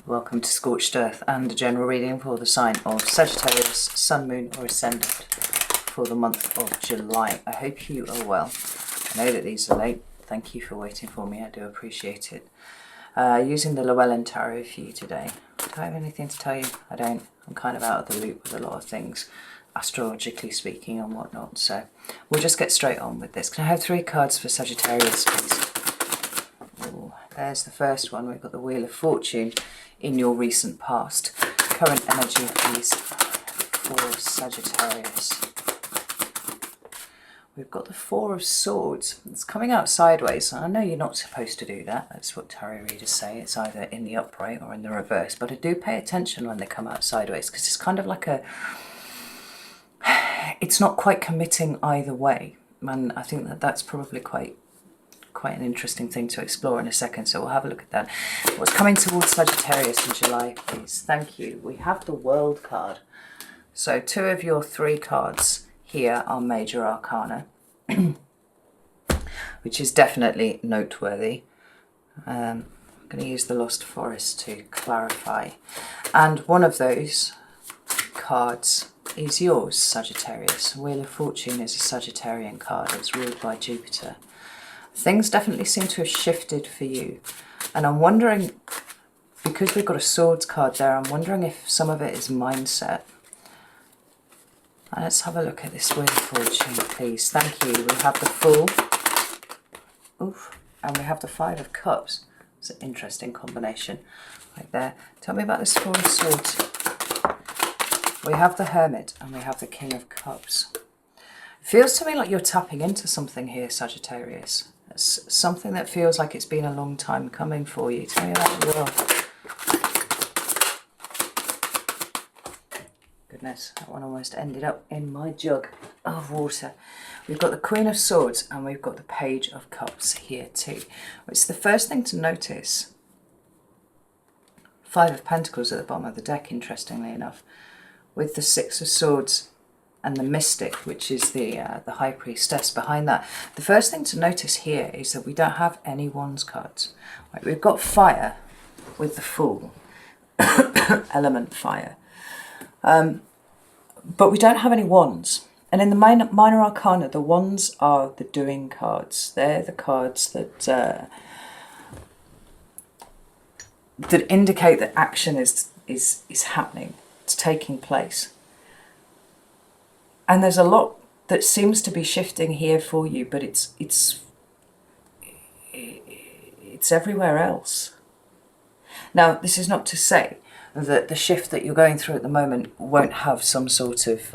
Welcome to Scorched Earth and a general reading for the sign of Sagittarius, Sun, Moon or Ascendant for the month of July. I hope you are well. I know that these are late. Thank you for waiting for me. I do appreciate it. Using the Llewellyn Tarot for you today. Do I have anything to tell you? I don't. I'm kind of out of the loop with a lot of things, astrologically speaking and whatnot. So we'll just get straight on with this. Can I have 3 cards for Sagittarius, please? Ooh, there's the first one. We've got the Wheel of Fortune in your recent past. Current energy, please, for Sagittarius. We've got the 4 of Swords. It's coming out sideways. I know you're not supposed to do that. That's what tarot readers say. It's either in the upright or in the reverse. But I do pay attention when they come out sideways because it's kind of like a... It's not quite committing either way. And I think that that's probably quite an interesting thing to explore in a second, so we'll have a look at that. What's coming towards Sagittarius in July, please? Thank you. We have the World card. So 2 of your 3 cards here are major arcana, which is definitely noteworthy. I'm going to use the Lost Forest to clarify. And one of those cards is yours, Sagittarius. Wheel of Fortune is a Sagittarian card. It's ruled by Jupiter. Things definitely seem to have shifted for you. And I'm wondering, because we've got a Swords card there, I'm wondering if some of it is mindset. And let's have a look at this Wheel of Fortune, please. Thank you. We have the Fool. Oof. And we have the 5 of Cups. It's an interesting combination right there. Tell me about this 4 of Swords. We have the Hermit and we have the King of Cups. Feels to me like you're tapping into something here, Sagittarius. It's something that feels like it's been a long time coming for you. Tell me about the World. Goodness, that one almost ended up in my jug of water. We've got the Queen of Swords and we've got the Page of Cups here too. It's the first thing to notice. 5 of Pentacles at the bottom of the deck, interestingly enough, with the 6 of Swords and the Mystic, which is the High Priestess behind that. The first thing to notice here is that we don't have any Wands cards. Right, we've got Fire with the Fool, element Fire, but we don't have any Wands. And in the minor arcana, the Wands are the doing cards. They're the cards that that indicate that action is happening. It's taking place. And there's a lot that seems to be shifting here for you, but it's everywhere else. Now, this is not to say that the shift that you're going through at the moment won't have some sort of,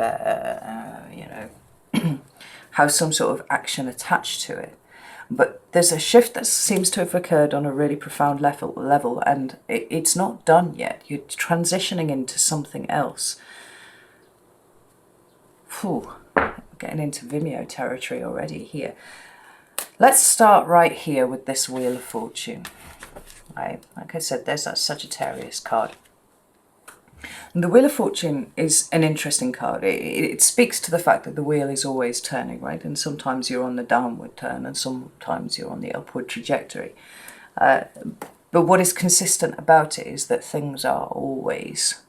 have some sort of action attached to it. But there's a shift that seems to have occurred on a really profound level, and it's not done yet. You're transitioning into something else. Whew, getting into Vimeo territory already here. Let's start right here with this Wheel of Fortune. Right, like I said, there's that Sagittarius card. And the Wheel of Fortune is an interesting card. It speaks to the fact that the wheel is always turning, right? And sometimes you're on the downward turn and sometimes you're on the upward trajectory. But what is consistent about it is that things are always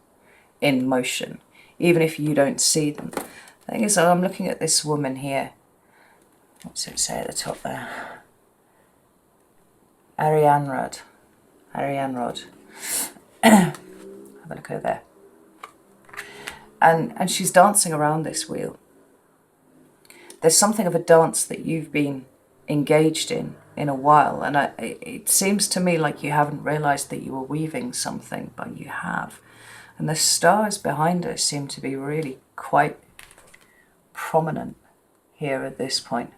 in motion, even if you don't see them. The thing is, I'm looking at this woman here. What's it say at the top there? Arianrod. Have a look over there. And she's dancing around this wheel. There's something of a dance that you've been engaged in a while, and it seems to me like you haven't realised that you were weaving something, but you have. And the stars behind us seem to be really quite prominent here at this point.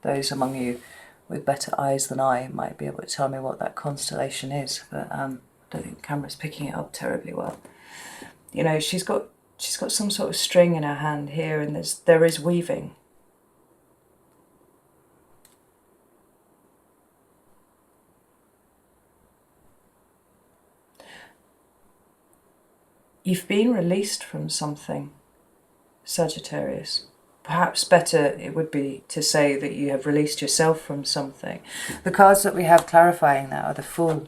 Those among you with better eyes than I might be able to tell me what that constellation is, but I don't think the camera's picking it up terribly well. You know, she's got some sort of string in her hand here, and there is weaving. You've been released from something, Sagittarius. Perhaps better it would be to say that you have released yourself from something. The cards that we have clarifying that are the Fool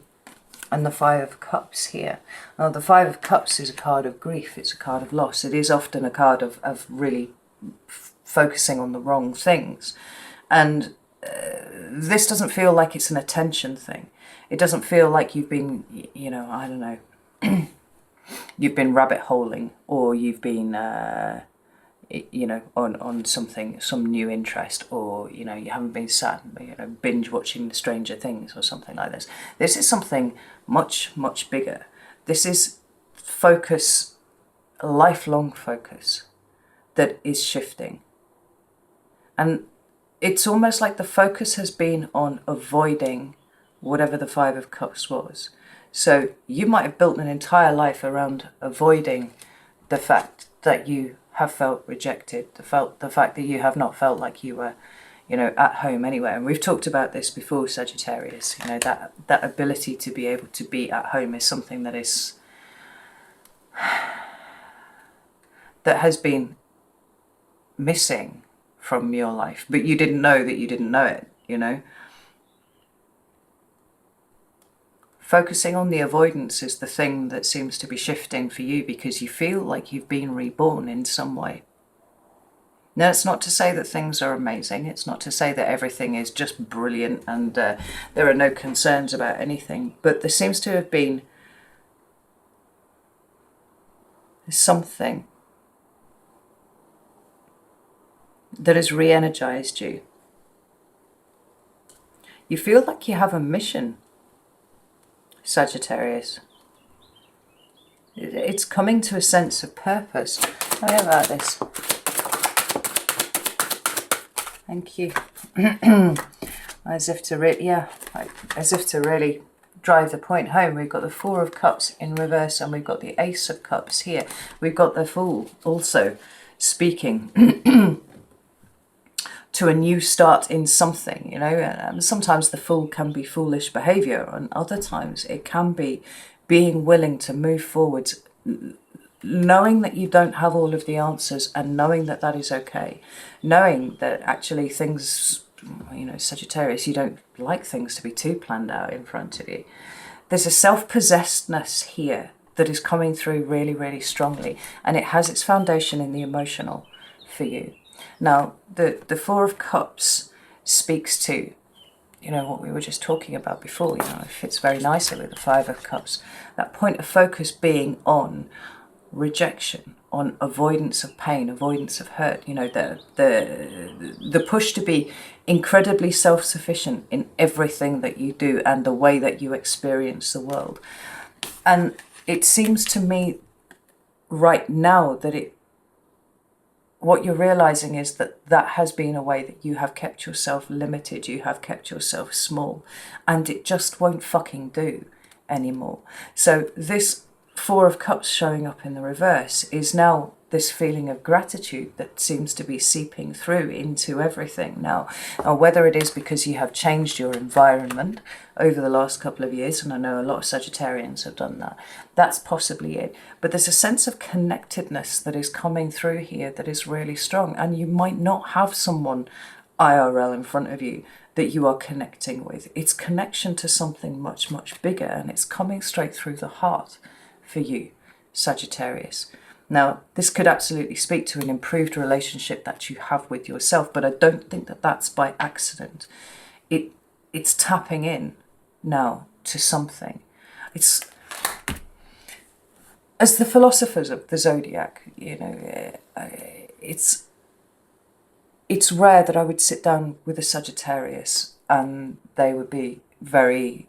and the Five of Cups here. Now, the Five of Cups is a card of grief. It's a card of loss. It is often a card of really focusing on the wrong things. And this doesn't feel like it's an attention thing. It doesn't feel like you've been, you know, I don't know, you've been rabbit holing, or you've been, you know, on something, some new interest, or, you know, you haven't been sat, you know, binge watching the Stranger Things or something like this. This is something much, much bigger. This is focus, lifelong focus that is shifting. And it's almost like the focus has been on avoiding whatever the Five of Cups was. So you might have built an entire life around avoiding the fact that you have felt rejected, the fact that you have not felt like you were, you know, at home anywhere. And we've talked about this before, Sagittarius. You know, that ability to be able to be at home is something that is that has been missing from your life, but you didn't know that you didn't know it, you know. Focusing on the avoidance is the thing that seems to be shifting for you, because you feel like you've been reborn in some way. Now, it's not to say that things are amazing. It's not to say that everything is just brilliant and there are no concerns about anything. But there seems to have been something that has re-energized you. You feel like you have a mission, Sagittarius. It's coming to a sense of purpose. Tell me about this. Thank you. As if to really drive the point home. We've got the Four of Cups in reverse, and we've got the Ace of Cups here. We've got the Fool also speaking to a new start in something, you know. And sometimes the Fool can be foolish behavior, and other times it can be being willing to move forwards, knowing that you don't have all of the answers, and knowing that that is okay, knowing that actually things, you know, Sagittarius, you don't like things to be too planned out in front of you. There's a self-possessedness here that is coming through really, really strongly, and it has its foundation in the emotional for you. Now, the Four of Cups speaks to, you know, what we were just talking about before. You know, it fits very nicely with the Five of Cups. That point of focus being on rejection, on avoidance of pain, avoidance of hurt. You know, the push to be incredibly self-sufficient in everything that you do and the way that you experience the world. And it seems to me right now that what you're realizing is that that has been a way that you have kept yourself limited, you have kept yourself small, and it just won't fucking do anymore. So this Four of Cups showing up in the reverse is now this feeling of gratitude that seems to be seeping through into everything now. Whether it is because you have changed your environment over the last couple of years, and I know a lot of Sagittarians have done that, that's possibly it. But there's a sense of connectedness that is coming through here that is really strong, and you might not have someone IRL in front of you that you are connecting with. It's connection to something much, much bigger, and it's coming straight through the heart for you, Sagittarius. Now, this could absolutely speak to an improved relationship that you have with yourself, but I don't think that that's by accident. It's tapping in now to something. It's, as the philosophers of the zodiac, you know, it's rare that I would sit down with a Sagittarius and they would be very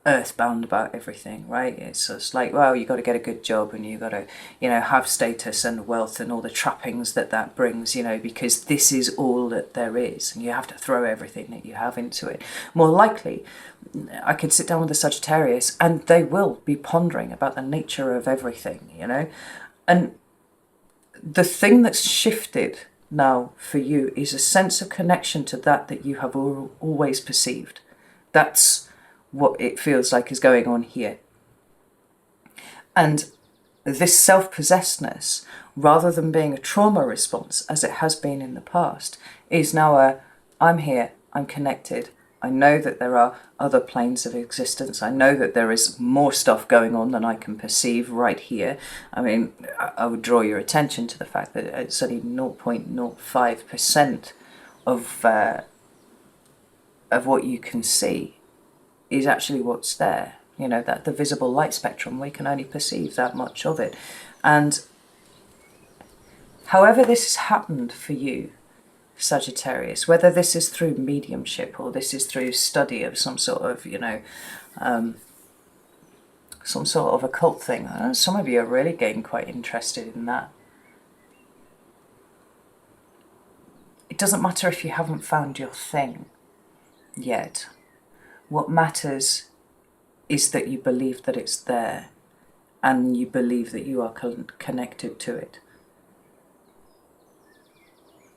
earthbound about everything, right? It's just like, well, you got to get a good job, and you got to, you know, have status and wealth and all the trappings that brings, you know, because this is all that there is, and you have to throw everything that you have into it. More likely, I could sit down with a Sagittarius and they will be pondering about the nature of everything, you know. And the thing that's shifted now for you is a sense of connection to that you have always perceived. That's what it feels like is going on here. And this self-possessedness, rather than being a trauma response as it has been in the past, is now I'm here, I'm connected, I know that there are other planes of existence. I know that there is more stuff going on than I can perceive right here. I mean, I would draw your attention to the fact that it's only 0.05% of what you can see is actually what's there. You know, that the visible light spectrum, we can only perceive that much of it. And however this has happened for you, Sagittarius, whether this is through mediumship or this is through study of some sort of, you know, some sort of occult thing. I know some of you are really getting quite interested in that. It doesn't matter if you haven't found your thing yet. What matters is that you believe that it's there and you believe that you are connected to it.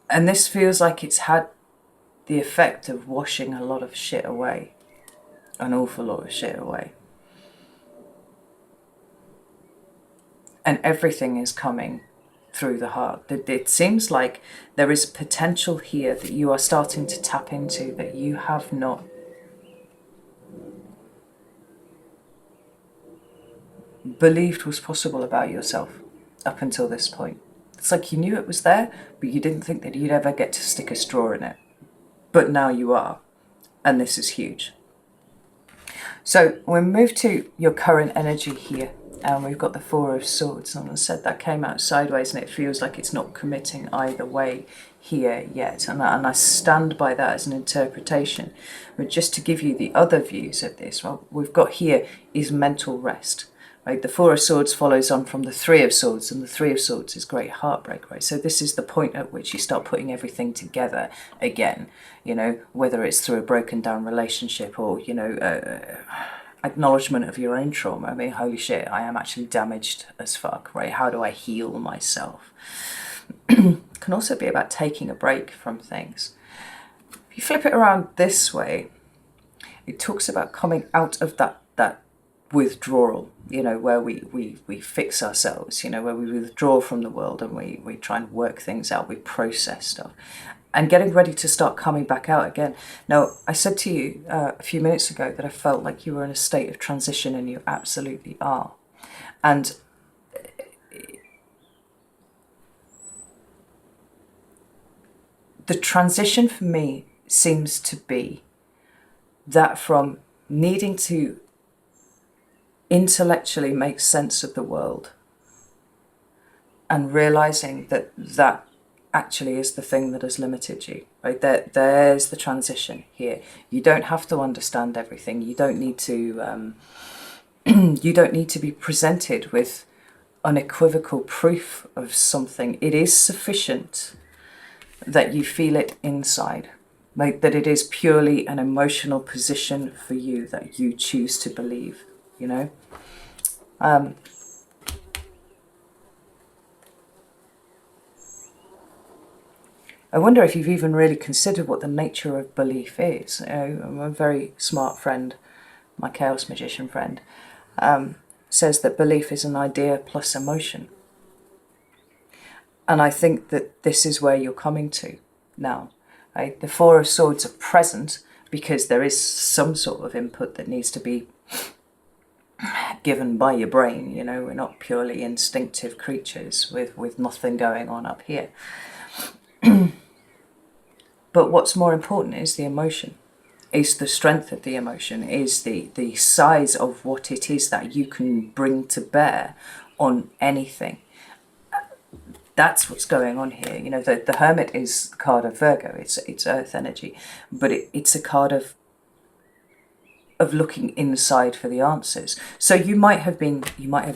And this feels like it's had the effect of washing a lot of shit away. An awful lot of shit away. And everything is coming through the heart. It seems like there is potential here that you are starting to tap into that you have not believed was possible about yourself up until this point. It's like you knew it was there, but you didn't think that you'd ever get to stick a straw in it. But now you are, and this is huge. So we'll move to your current energy here, and we've got the Four of Swords. And I said that came out sideways, and it feels like it's not committing either way here yet. And I stand by that as an interpretation. But just to give you the other views of this, what we've got here is mental rest. Right? The Four of Swords follows on from the Three of Swords, and the Three of Swords is great heartbreak, right? So this is the point at which you start putting everything together again, you know, whether it's through a broken down relationship or, you know, acknowledgement of your own trauma. I mean, holy shit, I am actually damaged as fuck, right? How do I heal myself? It can also be about taking a break from things. If you flip it around this way, it talks about coming out of that withdrawal, you know, where we fix ourselves, you know, where we withdraw from the world and we try and work things out, we process stuff, and getting ready to start coming back out again. Now, I said to you a few minutes ago that I felt like you were in a state of transition, and you absolutely are. And the transition for me seems to be that from needing to intellectually make sense of the world and realizing that that actually is the thing that has limited you, right? There's the transition here. You don't have to understand everything. You don't need to you don't need to be presented with unequivocal proof of something. It is sufficient that you feel it inside, like that it is purely an emotional position for you that you choose to believe, you know. I wonder if you've even really considered what the nature of belief is. You know, a very smart friend, my chaos magician friend, says that belief is an idea plus emotion. And I think that this is where you're coming to now. Right? The Four of Swords are present because there is some sort of input that needs to be given by your brain. You know, we're not purely instinctive creatures with nothing going on up here. But what's more important is the emotion, is the strength of the emotion, is the size of what it is that you can bring to bear on anything. That's what's going on here. You know, the Hermit is the card of Virgo. It's earth energy, but it's a card of looking inside for the answers. So you might have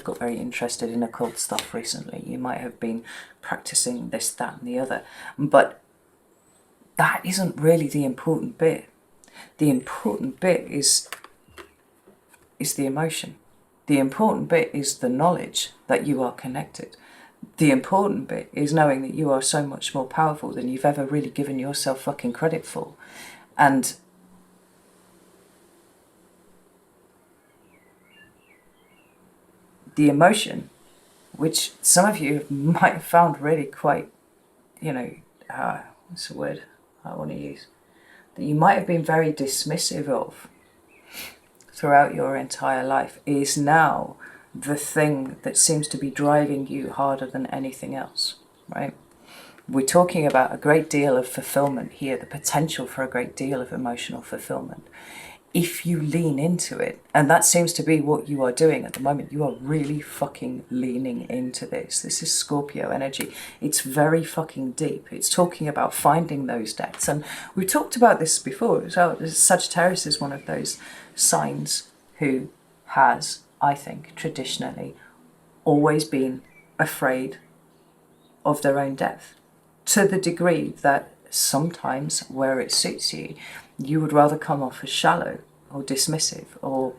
got very interested in occult stuff recently. You might have been practicing this, that, and the other, but that isn't really the important bit. The important bit is the emotion. The important bit is the knowledge that you are connected. The important bit is knowing that you are so much more powerful than you've ever really given yourself fucking credit for. And the emotion, which some of you might have found really quite, you know, what's the word I want to use? that you might have been very dismissive of throughout your entire life is now the thing that seems to be driving you harder than anything else, right? We're talking about a great deal of fulfillment here, the potential for a great deal of emotional fulfillment. If you lean into it, and that seems to be what you are doing at the moment, you are really fucking leaning into this. This is Scorpio energy. It's very fucking deep. It's talking about finding those depths. And we talked about this before. So Sagittarius is one of those signs who has, I think, traditionally always been afraid of their own depth, to the degree that sometimes where it suits you, you would rather come off as shallow or dismissive or,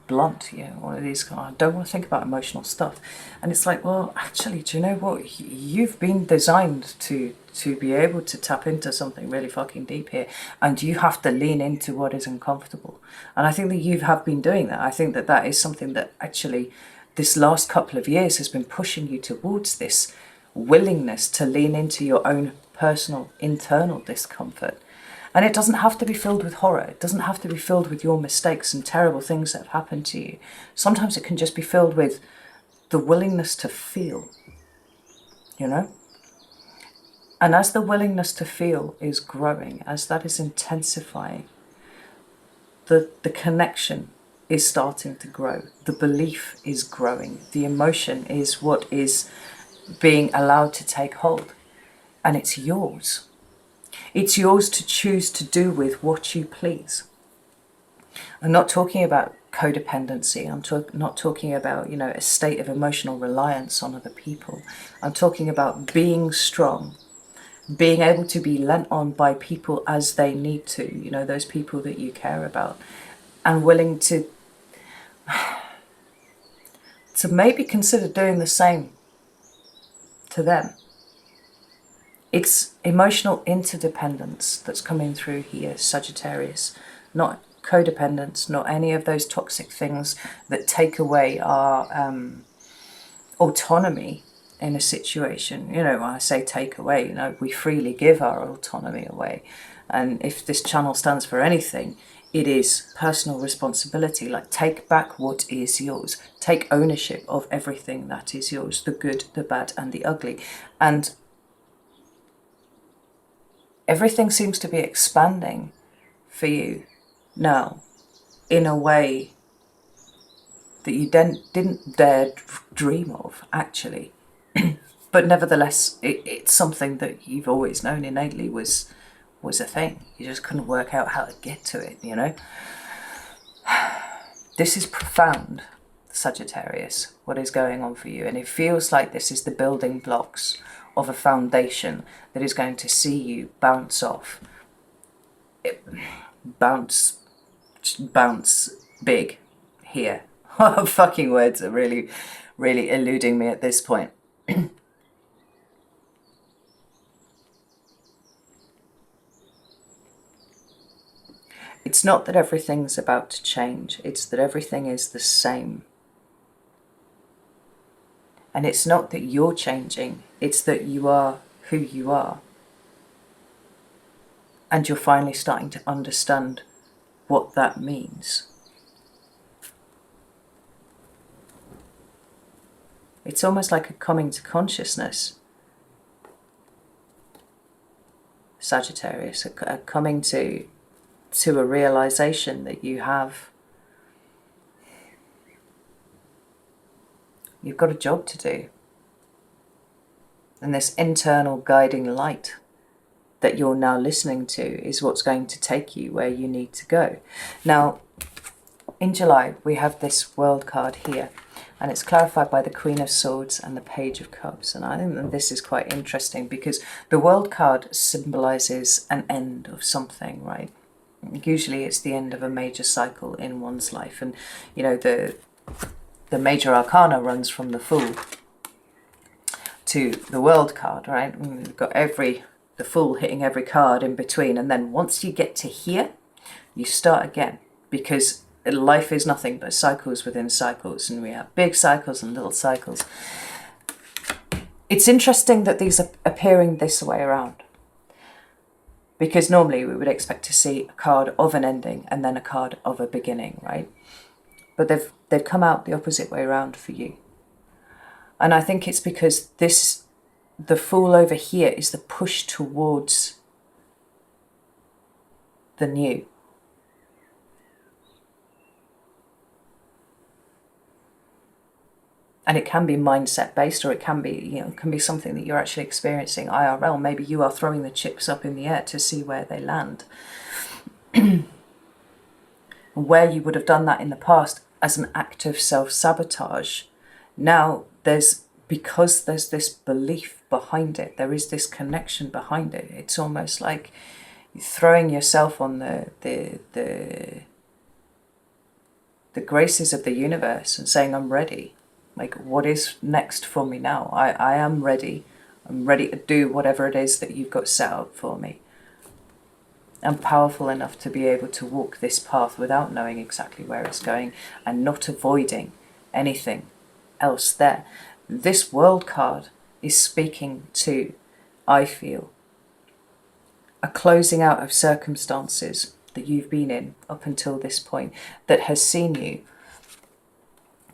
blunt, one of these, I don't want to think about emotional stuff. And it's like, well, actually, do you know what? You've been designed to be able to tap into something really fucking deep here, and you have to lean into what is uncomfortable. And I think that you have been doing that. I think that that is something that actually this last couple of years has been pushing you towards this willingness to lean into your own personal internal discomfort. And it doesn't have to be filled with horror. It doesn't have to be filled with your mistakes and terrible things that have happened to you. Sometimes it can just be filled with the willingness to feel, And as the willingness to feel is growing, as that is intensifying, the connection is starting to grow. The belief is growing. The emotion is what is being allowed to take hold. And it's yours. It's yours to choose to do with what you please. I'm not talking about codependency. I'm not talking about, a state of emotional reliance on other people. I'm talking about being strong, being able to be lent on by people as they need to, those people that you care about, and willing to maybe consider doing the same to them. It's emotional interdependence that's coming through here, Sagittarius, not codependence, not any of those toxic things that take away our autonomy in a situation. When I say take away, we freely give our autonomy away. And if this channel stands for anything, it is personal responsibility. Like, take back what is yours. Take ownership of everything that is yours, the good, the bad, and the ugly. And everything seems to be expanding for you now in a way that you didn't dare dream of, actually. But nevertheless, it's something that you've always known innately was a thing. You just couldn't work out how to get to it, This is profound, Sagittarius, what is going on for you. And it feels like this is the building blocks of a foundation that is going to see you bounce off. Bounce big here. Fucking words are really, really eluding me at this point. It's not that everything's about to change, it's that everything is the same. And it's not that you're changing, it's that you are who you are. And you're finally starting to understand what that means. It's almost like a coming to consciousness, Sagittarius, a coming to a realization that you've got a job to do. And this internal guiding light that you're now listening to is what's going to take you where you need to go. Now, in July, we have this World card here, and it's clarified by the Queen of Swords and the Page of Cups. And I think that this is quite interesting because the World card symbolizes an end of something, right? Usually it's the end of a major cycle in one's life. And, the major arcana runs from the Fool to the World card, right? And we've got the Fool hitting every card in between. And then once you get to here, you start again, because life is nothing but cycles within cycles. And we have big cycles and little cycles. It's interesting that these are appearing this way around, Because normally we would expect to see a card of an ending and then a card of a beginning, right? But they've come out the opposite way around for you. And I think it's because the Fool over here is the push towards the new. And it can be mindset based, or it can be, it can be something that you're actually experiencing IRL. Maybe you are throwing the chips up in the air to see where they land. Where you would have done that in the past as an act of self-sabotage, now because there's this belief behind it, there is this connection behind it. It's almost like throwing yourself on the graces of the universe and saying, I'm ready. Like, what is next for me now? I am ready. I'm ready to do whatever it is that you've got set up for me. I'm powerful enough to be able to walk this path without knowing exactly where it's going and not avoiding anything else there. This World card is speaking to, I feel, a closing out of circumstances that you've been in up until this point that has seen you.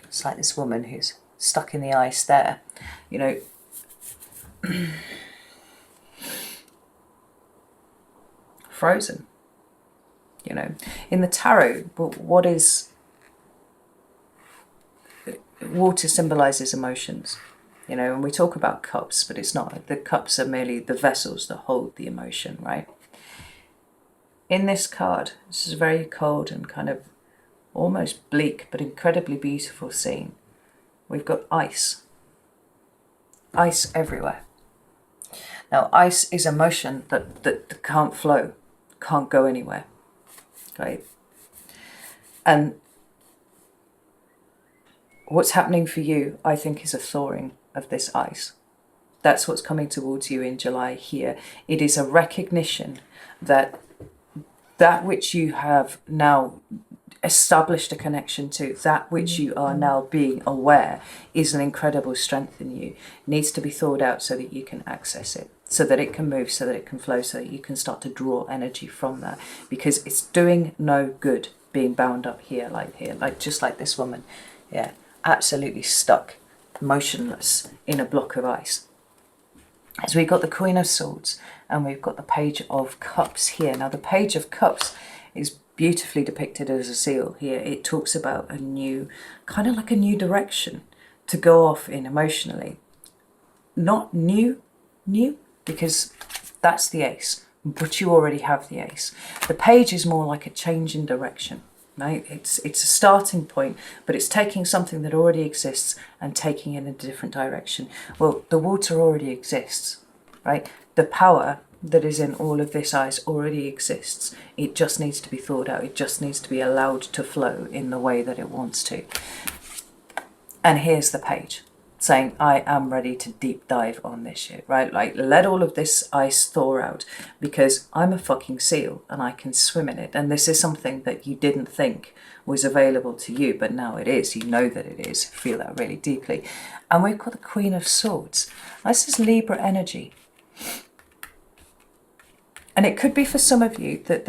It's like this woman who's stuck in the ice there, frozen. In the tarot, what is water symbolizes emotions, and we talk about cups, but it's not. The cups are merely the vessels that hold the emotion, right? In this card, this is a very cold and kind of almost bleak but incredibly beautiful scene. We've got ice everywhere. Now, ice is emotion that can't flow, can't go anywhere, right? And what's happening for you, I think, is a thawing of this ice. That's what's coming towards you in July here. It is a recognition that which you have now established a connection to, that which you are now being aware is an incredible strength in you, needs to be thawed out so that you can access it, so that it can move, so that it can flow, so that you can start to draw energy from that, because it's doing no good being bound up here, like just like this woman, absolutely stuck, motionless in a block of ice. As we've got the Queen of Swords and we've got the Page of Cups here. Now the Page of Cups is beautifully depicted as a seal here. It talks about a new, kind of like a new direction to go off in emotionally. Not new, because that's the ace, but you already have the ace. The page is more like a change in direction, right? It's a starting point, but it's taking something that already exists and taking it in a different direction. Well, the water already exists, right? The power that is in all of this ice already exists. It just needs to be thawed out. It just needs to be allowed to flow in the way that it wants to. And here's the page saying, I am ready to deep dive on this shit, right? Like, let all of this ice thaw out, because I'm a fucking seal and I can swim in it. And this is something that you didn't think was available to you, but now it is. You know that it is. Feel that really deeply. And we've got the Queen of Swords. This is Libra energy. And it could be for some of you that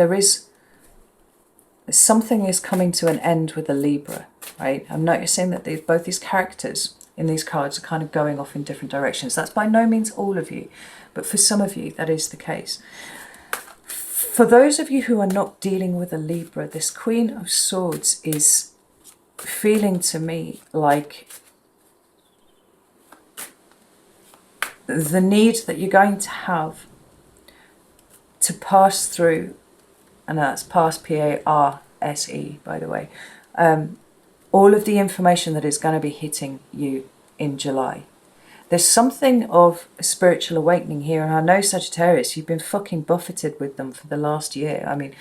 something is coming to an end with the Libra, right? I'm noticing that both these characters in these cards are kind of going off in different directions. That's by no means all of you, but for some of you, that is the case. For those of you who are not dealing with a Libra, this Queen of Swords is feeling to me like the need that you're going to have to pass through, and that's pass, P-A-R-S-E, by the way, all of the information that is going to be hitting you in July. There's something of a spiritual awakening here, and I know, Sagittarius, you've been fucking buffeted with them for the last year. I mean,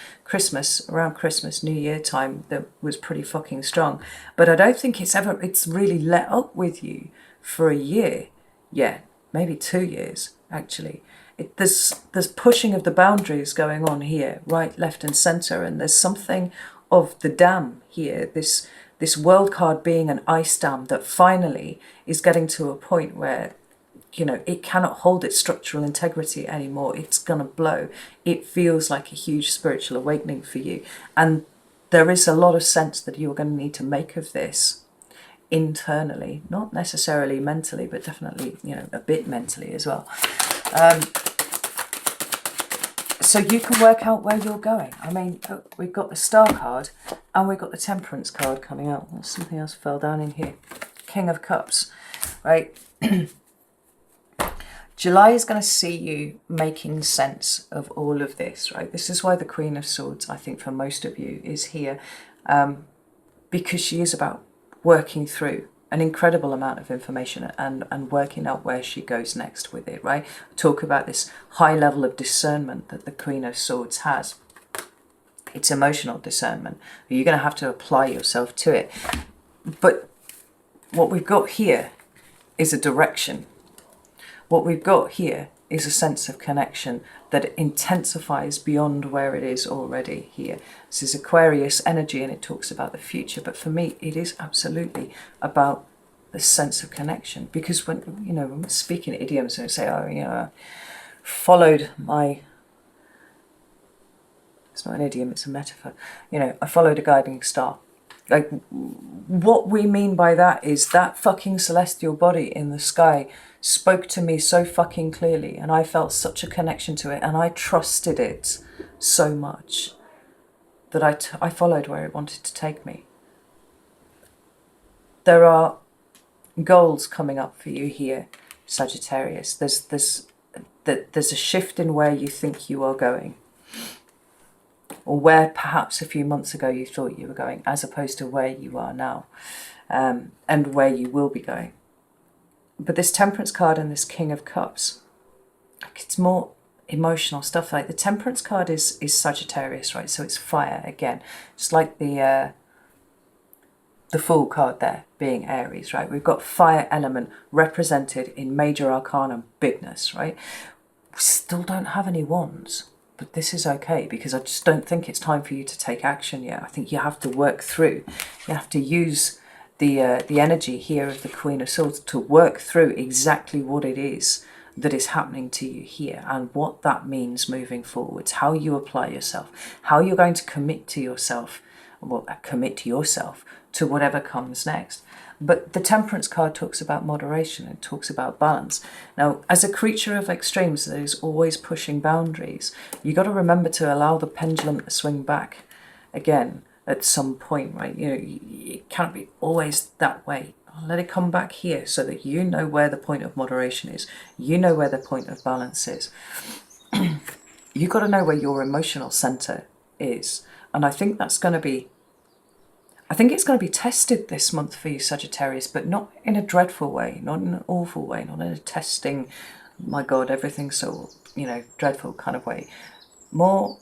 around Christmas, New Year time, that was pretty fucking strong. But I don't think it's really let up with you for a year. Yeah, maybe 2 years, actually. There's pushing of the boundaries going on here, right, left and centre, and there's something of the dam here, this world card being an ice dam that finally is getting to a point where you know, it cannot hold its structural integrity anymore. It's going to blow. It feels like a huge spiritual awakening for you. And there is a lot of sense that you're going to need to make of this internally, not necessarily mentally, but definitely, you know, a bit mentally as well. So you can work out where you're going. I mean, we've got the Star card and we've got the Temperance card coming out. There's something else fell down in here. King of Cups, right? July is going to see you making sense of all of this, right? This is why the Queen of Swords, I think for most of you, is here, because she is about working through an incredible amount of information and working out where she goes next with it, right? Talk about this high level of discernment that the Queen of Swords has. It's emotional discernment. You're going to have to apply yourself to it. But what we've got here is a direction. What we've got here is a sense of connection that intensifies beyond where it is already here. This is Aquarius energy and it talks about the future, but for me it is absolutely about the sense of connection. Because when, you know, when we're speaking idioms and we say, oh, you know, I followed my, it's not an idiom, it's a metaphor, you know, I followed a guiding star. Like, what we mean by that is that fucking celestial body in the sky spoke to me so fucking clearly, and I felt such a connection to it, and I trusted it so much that I followed where it wanted to take me. There are goals coming up for you here, Sagittarius. There's a shift in where you think you are going, or where perhaps a few months ago you thought you were going, as opposed to where you are now, and where you will be going. But this Temperance card and this King of Cups, it's more emotional stuff. Like the Temperance card is Sagittarius, right? So it's fire again. It's like the Fool card there being Aries, right? We've got fire element represented in major arcana bigness, right? We still don't have any wands. But this is okay, because I just don't think it's time for you to take action yet. I think you have to work through. You have to use the energy here of the Queen of Swords to work through exactly what it is that is happening to you here and what that means moving forwards, how you apply yourself, how you're going to commit to yourself, well, commit to yourself to whatever comes next. But the Temperance card talks about moderation, it talks about balance. Now, as a creature of extremes that is always pushing boundaries, you got to remember to allow the pendulum to swing back again at some point, right? You know, it can't be always that way. Let it come back here so that you know where the point of moderation is. You know where the point of balance is. You've got to know where your emotional center is. And I think that's going to be, I think it's going to be tested this month for you, Sagittarius, but not in a dreadful way, not in an awful way, not in a testing, my God, everything's so, you know, dreadful kind of way. More,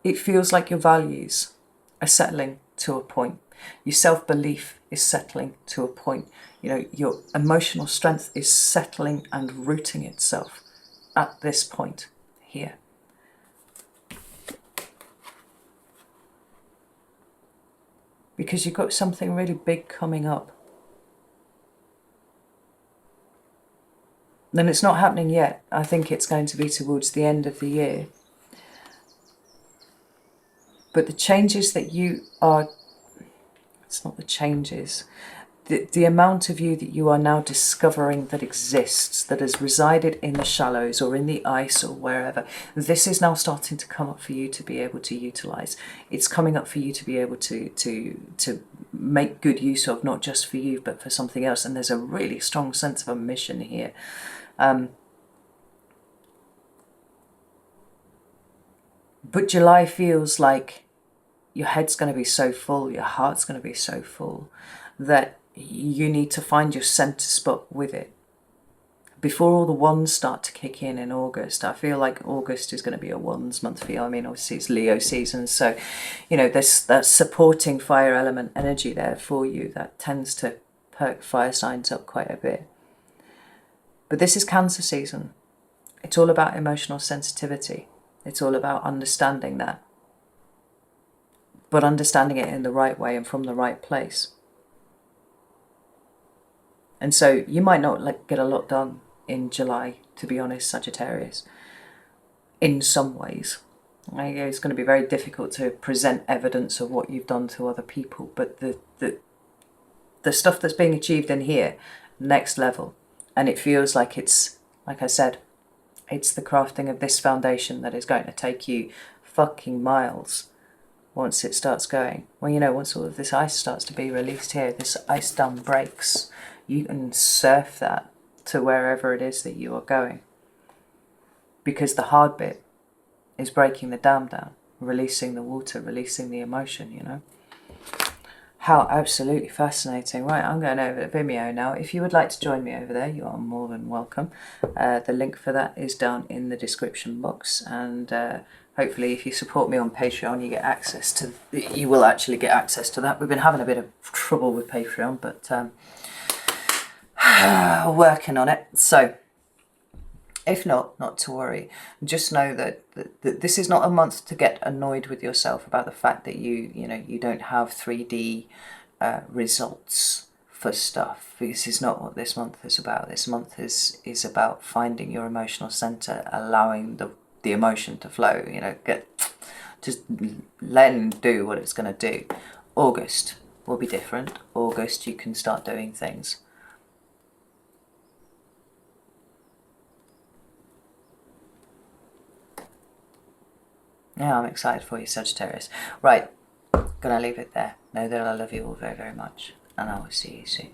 it feels like your values are settling to a point. Your self-belief is settling to a point. You know, your emotional strength is settling and rooting itself at this point here. Because you've got something really big coming up. And it's not happening yet. I think it's going to be towards the end of the year. But the changes that you are, it's not the changes, the amount of you that you are now discovering that exists, that has resided in the shallows or in the ice or wherever, this is now starting to come up for you to be able to utilize. It's coming up for you to be able to make good use of, not just for you, but for something else. And there's a really strong sense of a mission here. But July feels like your head's going to be so full, your heart's going to be so full, that you need to find your center spot with it. Before all the wands start to kick in August, I feel like August is going to be a wands month for you. I mean, obviously it's Leo season, so, you know, there's that supporting fire element energy there for you that tends to perk fire signs up quite a bit. But this is Cancer season. It's all about emotional sensitivity. It's all about understanding that, but understanding it in the right way and from the right place. And so you might not get a lot done in July, to be honest, Sagittarius, in some ways. It's going to be very difficult to present evidence of what you've done to other people, but the stuff that's being achieved in here, next level. And it feels like it's, like I said, it's the crafting of this foundation that is going to take you fucking miles once it starts going. Well, you know, once all of this ice starts to be released here, this ice dam breaks, you can surf that to wherever it is that you are going. Because the hard bit is breaking the dam down, releasing the water, releasing the emotion, you know. How absolutely fascinating. Right, I'm going over to Vimeo now. If you would like to join me over there, you are more than welcome. The link for that is down in the description box, and hopefully if you support me on Patreon, you will actually get access to that. We've been having a bit of trouble with Patreon, but working on it. So if not to worry. Just know that this is not a month to get annoyed with yourself about the fact that you don't have 3D results for stuff. This is not what this month is about. This month is about finding your emotional center, allowing the emotion to flow. Just letting it do what it's going to do. August will be different. August, you can start doing things. Yeah, I'm excited for you, Sagittarius. Right, gonna leave it there. Know that I love you all very, very much, and I will see you soon.